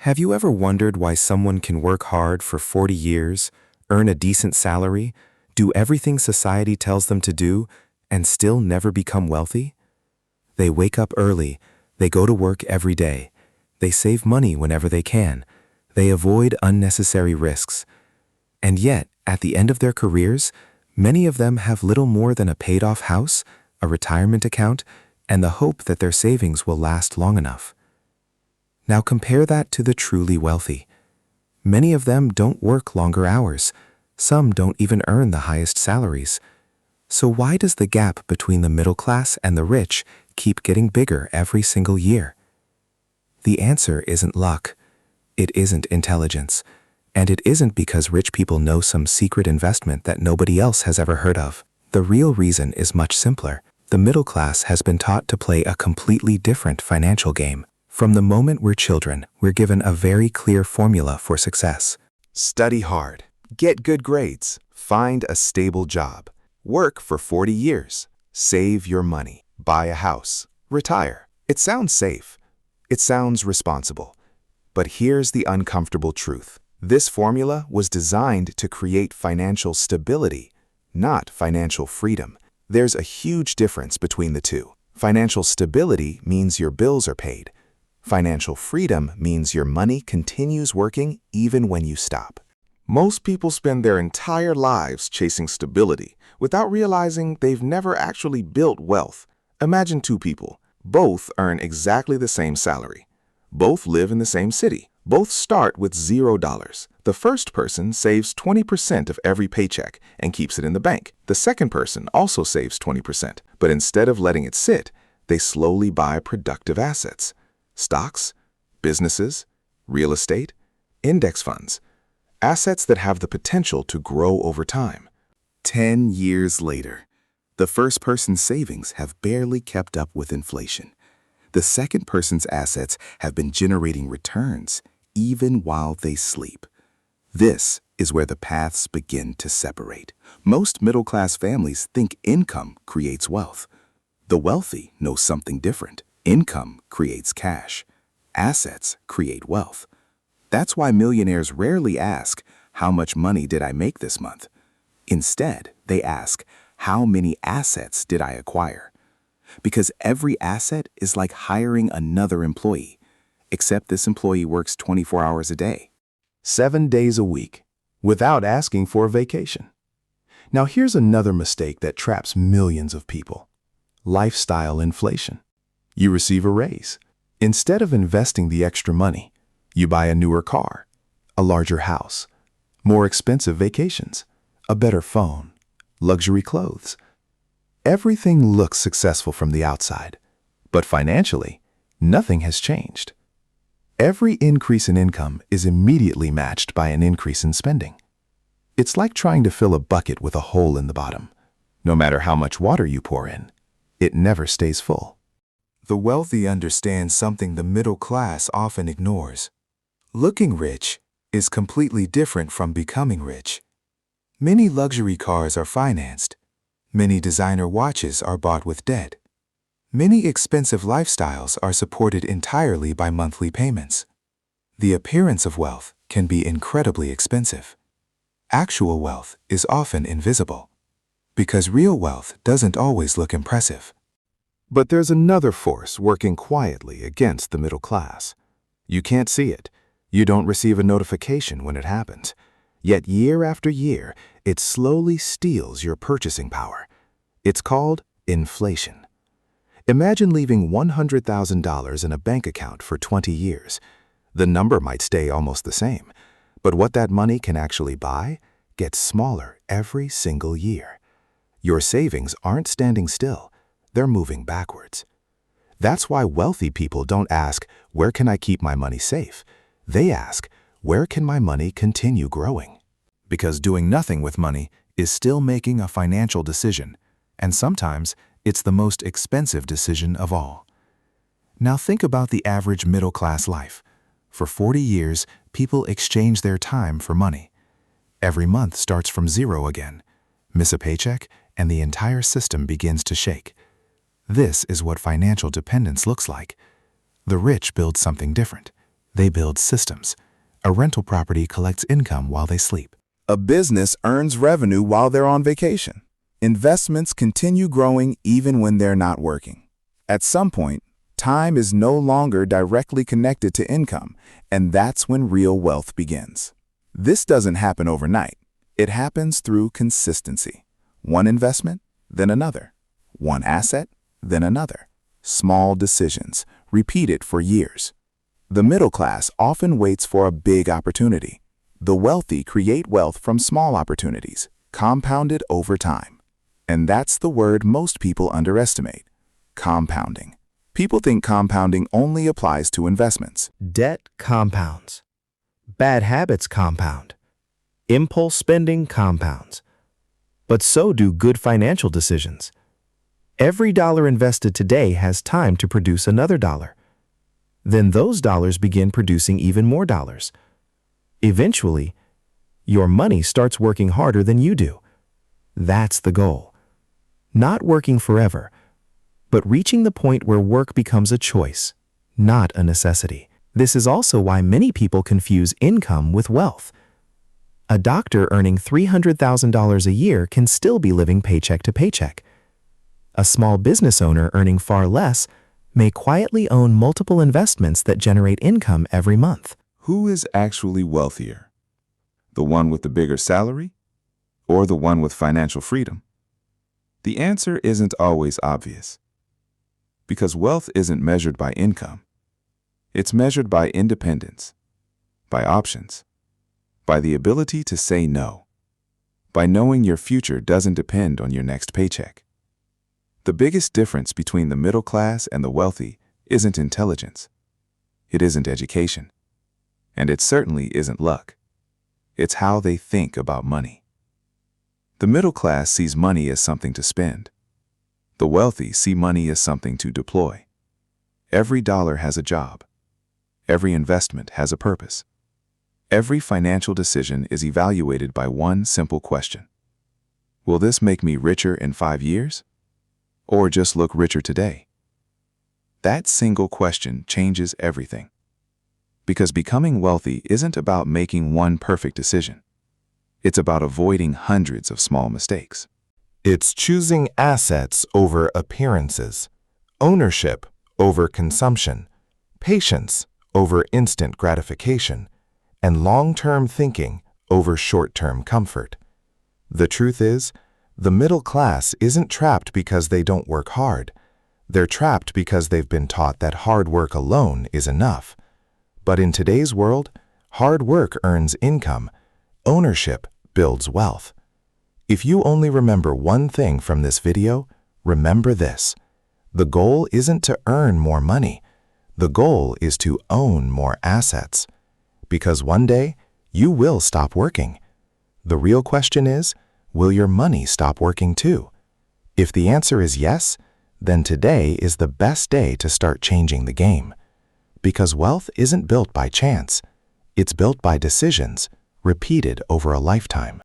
Have you ever wondered why someone can work hard for 40 years, earn a decent salary, do everything society tells them to do, and still never become wealthy? They wake up early, they go to work every day, they save money whenever they can, they avoid unnecessary risks. And yet, at the end of their careers, many of them have little more than a paid-off house, a retirement account, and the hope that their savings will last long enough. Now compare that to the truly wealthy. Many of them don't work longer hours. Some don't even earn the highest salaries. So why does the gap between the middle class and the rich keep getting bigger every single year? The answer isn't luck. It isn't intelligence. And it isn't because rich people know some secret investment that nobody else has ever heard of. The real reason is much simpler. The middle class has been taught to play a completely different financial game. From the moment we're children, we're given a very clear formula for success. Study hard, get good grades, find a stable job, work for 40 years, save your money, buy a house, retire. It sounds safe. It sounds responsible. But here's the uncomfortable truth. This formula was designed to create financial stability, not financial freedom. There's a huge difference between the two. Financial stability means your bills are paid. Financial freedom means your money continues working even when you stop. Most people spend their entire lives chasing stability without realizing they've never actually built wealth. Imagine two people. Both earn exactly the same salary. Both live in the same city. Both start with $0. The first person saves 20% of every paycheck and keeps it in the bank. The second person also saves 20%, but instead of letting it sit, they slowly buy productive assets. Stocks, businesses, real estate, index funds, assets that have the potential to grow over time. 10 years later, the first person's savings have barely kept up with inflation. The second person's assets have been generating returns even while they sleep. This is where the paths begin to separate. Most middle-class families think income creates wealth. The wealthy know something different. Income creates cash. Assets create wealth. That's why millionaires rarely ask, "How much money did I make this month?" Instead, they ask, "How many assets did I acquire?" Because every asset is like hiring another employee, except this employee works 24 hours a day, 7 days a week, without asking for a vacation. Now here's another mistake that traps millions of people: lifestyle inflation. You receive a raise. Instead of investing the extra money, you buy a newer car, a larger house, more expensive vacations, a better phone, luxury clothes. Everything looks successful from the outside, but financially, nothing has changed. Every increase in income is immediately matched by an increase in spending. It's like trying to fill a bucket with a hole in the bottom. No matter how much water you pour in, it never stays full. The wealthy understand something the middle class often ignores. Looking rich is completely different from becoming rich. Many luxury cars are financed. Many designer watches are bought with debt. Many expensive lifestyles are supported entirely by monthly payments. The appearance of wealth can be incredibly expensive. Actual wealth is often invisible, because real wealth doesn't always look impressive. But there's another force working quietly against the middle class. You can't see it. You don't receive a notification when it happens. Yet year after year, it slowly steals your purchasing power. It's called inflation. Imagine leaving $100,000 in a bank account for 20 years. The number might stay almost the same, but what that money can actually buy gets smaller every single year. Your savings aren't standing still. They're moving backwards. That's why wealthy people don't ask, "Where can I keep my money safe?" They ask, "Where can my money continue growing?" Because doing nothing with money is still making a financial decision, and sometimes it's the most expensive decision of all. Now think about the average middle-class life. For 40 years, people exchange their time for money. Every month starts from zero again. Miss a paycheck, and the entire system begins to shake. This is what financial dependence looks like. The rich build something different. They build systems. A rental property collects income while they sleep. A business earns revenue while they're on vacation. Investments continue growing even when they're not working. At some point, time is no longer directly connected to income, and that's when real wealth begins. This doesn't happen overnight. It happens through consistency. One investment, then another. One asset, then another. Small decisions, repeated for years. The middle class often waits for a big opportunity. The wealthy create wealth from small opportunities, compounded over time. And that's the word most people underestimate: compounding. People think compounding only applies to investments. Debt compounds. Bad habits compound. Impulse spending compounds. But so do good financial decisions. Every dollar invested today has time to produce another dollar. Then those dollars begin producing even more dollars. Eventually, your money starts working harder than you do. That's the goal. Not working forever, but reaching the point where work becomes a choice, not a necessity. This is also why many people confuse income with wealth. A doctor earning $300,000 a year can still be living paycheck to paycheck. A small business owner earning far less may quietly own multiple investments that generate income every month. Who is actually wealthier? The one with the bigger salary or the one with financial freedom? The answer isn't always obvious, because wealth isn't measured by income. It's measured by independence, by options, by the ability to say no, by knowing your future doesn't depend on your next paycheck. The biggest difference between the middle class and the wealthy isn't intelligence. It isn't education. And it certainly isn't luck. It's how they think about money. The middle class sees money as something to spend. The wealthy see money as something to deploy. Every dollar has a job. Every investment has a purpose. Every financial decision is evaluated by one simple question: will this make me richer in 5 years? Or just look richer today? That single question changes everything. Because becoming wealthy isn't about making one perfect decision. It's about avoiding hundreds of small mistakes. It's choosing assets over appearances, ownership over consumption, patience over instant gratification, and long-term thinking over short-term comfort. The truth is, the middle class isn't trapped because they don't work hard. They're trapped because they've been taught that hard work alone is enough. But in today's world, hard work earns income. Ownership builds wealth. If you only remember one thing from this video, remember this: the goal isn't to earn more money. The goal is to own more assets. Because one day, you will stop working. The real question is, will your money stop working too? If the answer is yes, then today is the best day to start changing the game. Because wealth isn't built by chance. It's built by decisions, repeated over a lifetime.